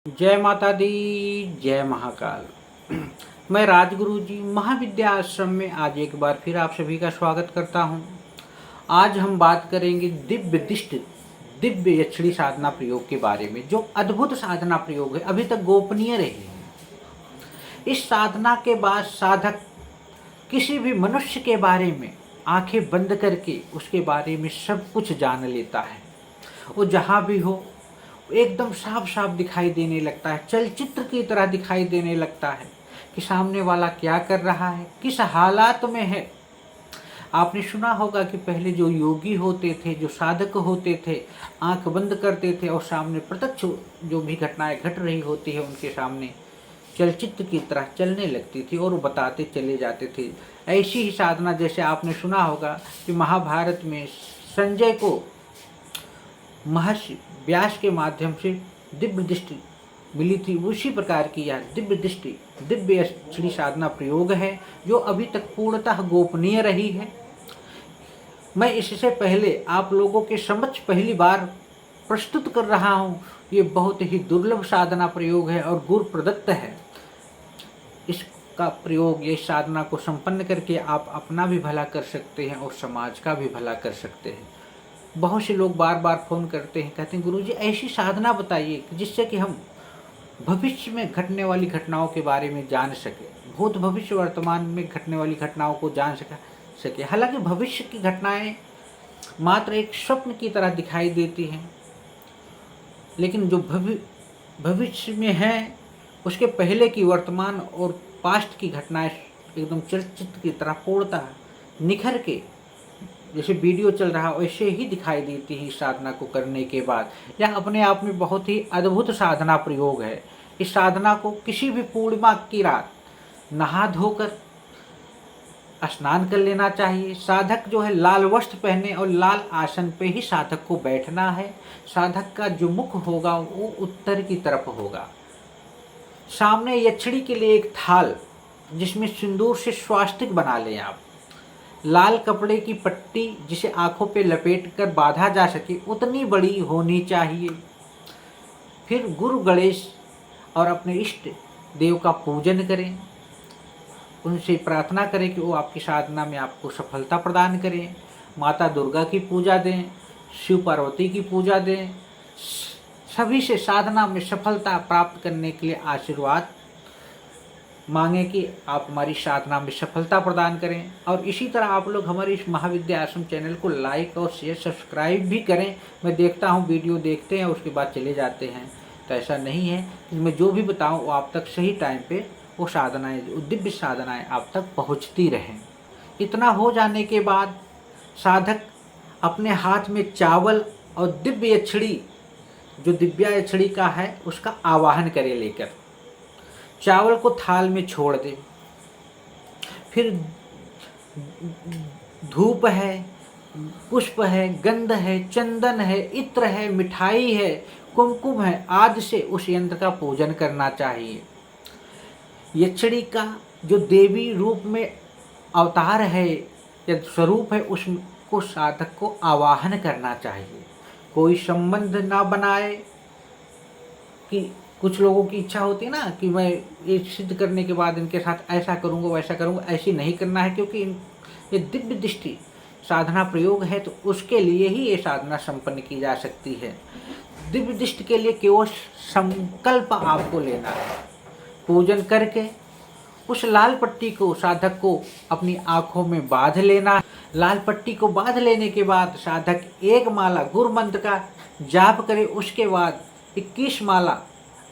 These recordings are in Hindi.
जय माता दी, जय महाकाल। मैं राजगुरु जी महाविद्या आश्रम में आज एक बार फिर आप सभी का स्वागत करता हूं। आज हम बात करेंगे दिव्य दिष्ट दिव्य यक्षिणी साधना प्रयोग के बारे में, जो अद्भुत साधना प्रयोग है, अभी तक गोपनीय रही है। इस साधना के बाद साधक किसी भी मनुष्य के बारे में आंखें बंद करके उसके बारे में सब कुछ जान लेता है। वो जहाँ भी हो एकदम साफ साफ दिखाई देने लगता है, चलचित्र की तरह दिखाई देने लगता है कि सामने वाला क्या कर रहा है, किस हालात में है। आपने सुना होगा कि पहले जो योगी होते थे, जो साधक होते थे, आंख बंद करते थे और सामने प्रत्यक्ष जो भी घटनाएं घट रही होती है उनके सामने चलचित्र की तरह चलने लगती थी और वो बताते चले जाते थे। ऐसी ही साधना, जैसे आपने सुना होगा कि महाभारत में संजय को महर्षि व्यास के माध्यम से दिव्य दृष्टि मिली थी, उसी प्रकार की यह दिव्य दृष्टि दिव्य यक्षिणी साधना प्रयोग है, जो अभी तक पूर्णतः गोपनीय रही है। मैं इससे पहले आप लोगों के समक्ष पहली बार प्रस्तुत कर रहा हूँ। ये बहुत ही दुर्लभ साधना प्रयोग है और गुरु प्रदत्त है। इसका प्रयोग, ये साधना को संपन्न करके आप अपना भी भला कर सकते हैं और समाज का भी भला कर सकते हैं। बहुत से लोग बार बार फ़ोन करते हैं, कहते हैं गुरुजी ऐसी साधना बताइए जिससे कि हम भविष्य में घटने वाली घटनाओं के बारे में जान सके, भूत भविष्य वर्तमान में घटने वाली घटनाओं को जान सके। हालांकि भविष्य की घटनाएं मात्र एक स्वप्न की तरह दिखाई देती हैं, लेकिन जो भविष्य में है उसके पहले की वर्तमान और पास्ट की घटनाएं एकदम चलचित्र की तरह पूर्णतः निखर के, जैसे वीडियो चल रहा वैसे ही दिखाई देती है। इस साधना को करने के बाद यह अपने आप में बहुत ही अद्भुत साधना प्रयोग है। इस साधना को किसी भी पूर्णिमा की रात नहा धोकर स्नान कर लेना चाहिए। साधक जो है लाल वस्त्र पहने और लाल आसन पे ही साधक को बैठना है। साधक का जो मुख होगा वो उत्तर की तरफ होगा। सामने यक्षिणी के लिए एक थाल, जिसमें सिंदूर से स्वास्तिक बना लें आप। लाल कपड़े की पट्टी जिसे आंखों पे लपेट कर बांधा जा सके उतनी बड़ी होनी चाहिए। फिर गुरु गणेश और अपने इष्ट देव का पूजन करें, उनसे प्रार्थना करें कि वो आपकी साधना में आपको सफलता प्रदान करें। माता दुर्गा की पूजा दें, शिव पार्वती की पूजा दें, सभी से साधना में सफलता प्राप्त करने के लिए आशीर्वाद मांगे कि आप हमारी साधना में सफलता प्रदान करें। और इसी तरह आप लोग हमारे इस महाविद्या आश्रम चैनल को लाइक और शेयर सब्सक्राइब भी करें। मैं देखता हूँ वीडियो देखते हैं उसके बाद चले जाते हैं, तो ऐसा नहीं है। मैं जो भी बताऊँ वो आप तक सही टाइम पे वो साधनाएँ, दिव्य साधनाएँ आप तक पहुँचती रहें। इतना हो जाने के बाद साधक अपने हाथ में चावल और दिव्य यक्षिणी, जो दिव्या यक्षिणी का है, उसका आवाहन करे लेकर। चावल को थाल में छोड़ दे। फिर धूप है, पुष्प है, गंध है, चंदन है, इत्र है, मिठाई है, कुमकुम है आदि से उस यंत्र का पूजन करना चाहिए। यक्षिणी का जो देवी रूप में अवतार है या स्वरूप है, उसको साधक को आवाहन करना चाहिए। कोई संबंध ना बनाए कि कुछ लोगों की इच्छा होती है ना कि मैं ये सिद्ध करने के बाद इनके साथ ऐसा करूँगा वैसा करूँगा, ऐसी नहीं करना है, क्योंकि ये दिव्य दृष्टि साधना प्रयोग है, तो उसके लिए ही ये साधना संपन्न की जा सकती है। दिव्य दृष्टि के लिए केवल संकल्प आपको लेना है। पूजन करके उस लाल पट्टी को साधक को अपनी आँखों में बांध लेना। लाल पट्टी को बांध लेने के बाद साधक एक माला गुरु मंत्र का जाप करे। उसके बाद 21 माला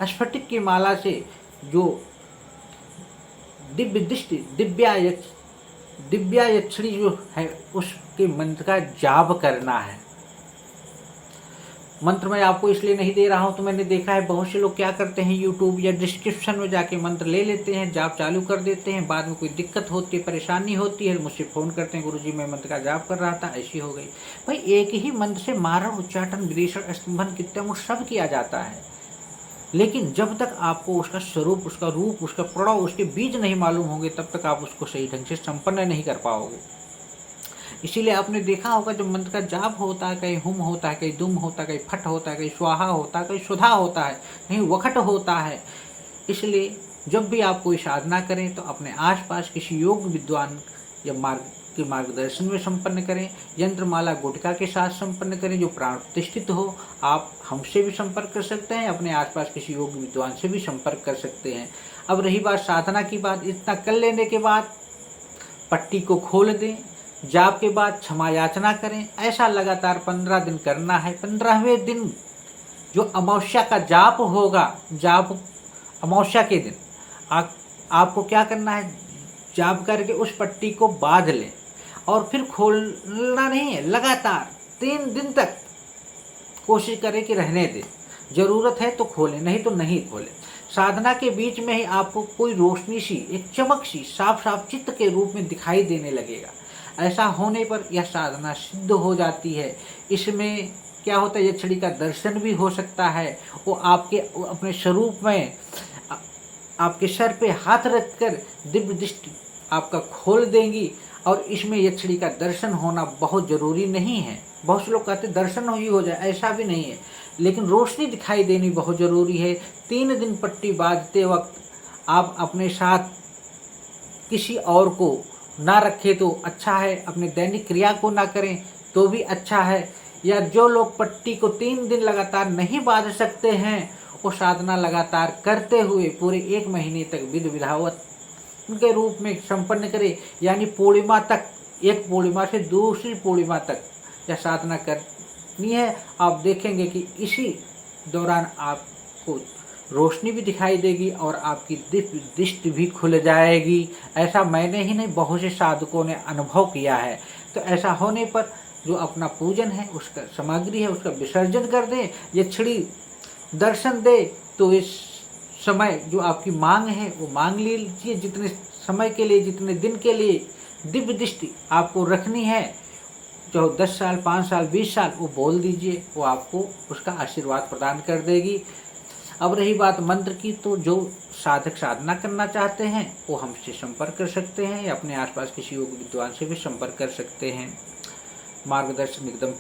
स्फटिक की माला से जो दिव्य दृष्टि दिव्या यक्षिणी जो है उसके मंत्र का जाप करना है। मंत्र मैं आपको इसलिए नहीं दे रहा हूँ, तो मैंने देखा है बहुत से लोग क्या करते हैं, यूट्यूब या डिस्क्रिप्शन में जाके मंत्र ले लेते हैं, जाप चालू कर देते हैं, बाद में कोई दिक्कत होती है, परेशानी होती है, मुझसे फ़ोन करते हैं गुरुजी मैं मंत्र का जाप कर रहा था, ऐसी हो गई। भाई एक ही मंत्र से मारण, उच्चाटन, विरेचन, स्तंभन, कीर्तन सब किया जाता है, लेकिन जब तक आपको उसका स्वरूप, उसका रूप, उसका प्रणव, उसके बीज नहीं मालूम होंगे, तब तक आप उसको सही ढंग से संपन्न नहीं कर पाओगे। इसीलिए आपने देखा होगा जब मंत्र का जाप होता है, कहीं हुम होता है, कहीं दुम होता है, कहीं फट होता है, कहीं स्वाहा होता है, कहीं सुधा होता है, कहीं वखट होता है। इसलिए जब भी आप कोई साधना करें तो अपने आसपास किसी योग विद्वान या मार्गदर्शन में संपन्न करें। यंत्रमाला गुटका के साथ संपन्न करें जो प्राण प्रतिष्ठित हो। आप हमसे भी संपर्क कर सकते हैं, अपने आसपास किसी योग विद्वान से भी संपर्क कर सकते हैं। अब रही बात साधना की बात, इतना कर लेने के बाद पट्टी को खोल दें। जाप के बाद क्षमा याचना करें। ऐसा लगातार 15 दिन करना है। 15वें दिन जो अमावस्या का जाप होगा, जाप अमावस्या के दिन आपको क्या करना है, जाप करके उस पट्टी को बांध लें और फिर खोलना नहीं है। लगातार 3 दिन तक कोशिश करें कि रहने दें। ज़रूरत है तो खोलें, नहीं तो नहीं खोलें। साधना के बीच में ही आपको कोई रोशनी सी, एक चमक सी साफ साफ चित्त के रूप में दिखाई देने लगेगा। ऐसा होने पर यह साधना सिद्ध हो जाती है। इसमें क्या होता है, यक्षिणी का दर्शन भी हो सकता है। वो आपके अपने स्वरूप में आपके सर पे हाथ रखकर दिव्य दृष्टि आपका खोल देंगी। और इसमें यक्षिणी का दर्शन होना बहुत ज़रूरी नहीं है। बहुत से लोग कहते दर्शन ही हो जाए, ऐसा भी नहीं है, लेकिन रोशनी दिखाई देनी बहुत ज़रूरी है। 3 दिन पट्टी बांधते वक्त आप अपने साथ किसी और को ना रखें तो अच्छा है, अपने दैनिक क्रिया को ना करें तो भी अच्छा है। या जो लोग पट्टी को 3 दिन लगातार नहीं बांध सकते हैं, वो साधना लगातार करते हुए पूरे 1 महीने तक विधि विधावत के रूप में संपन्न करें। यानी पूर्णिमा तक, एक पूर्णिमा से दूसरी पूर्णिमा तक यह साधना करनी है। आप देखेंगे कि इसी दौरान आपको रोशनी भी दिखाई देगी और आपकी दिव्य दृष्टि भी खुल जाएगी। ऐसा मैंने ही नहीं, बहुत से साधकों ने अनुभव किया है। तो ऐसा होने पर जो अपना पूजन है, उसका सामग्री है, उसका विसर्जन कर दें। यक्षिणी दर्शन दे तो इस समय जो आपकी मांग है वो मांग लीजिए। जितने समय के लिए, जितने दिन के लिए दिव्य दृष्टि आपको रखनी है, जो 10 साल, 5 साल, 20 साल, वो बोल दीजिए, वो आपको उसका आशीर्वाद प्रदान कर देगी। अब रही बात मंत्र की, तो जो साधक साधना करना चाहते हैं वो हमसे संपर्क कर सकते हैं या अपने आसपास किसी योग विद्वान से भी संपर्क कर सकते हैं। मार्गदर्शन एकदम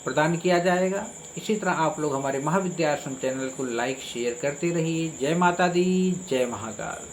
प्रदान किया जाएगा। इसी तरह आप लोग हमारे महाविद्या आश्रम चैनल को लाइक शेयर करते रहिए। जय माता दी, जय महाकाल।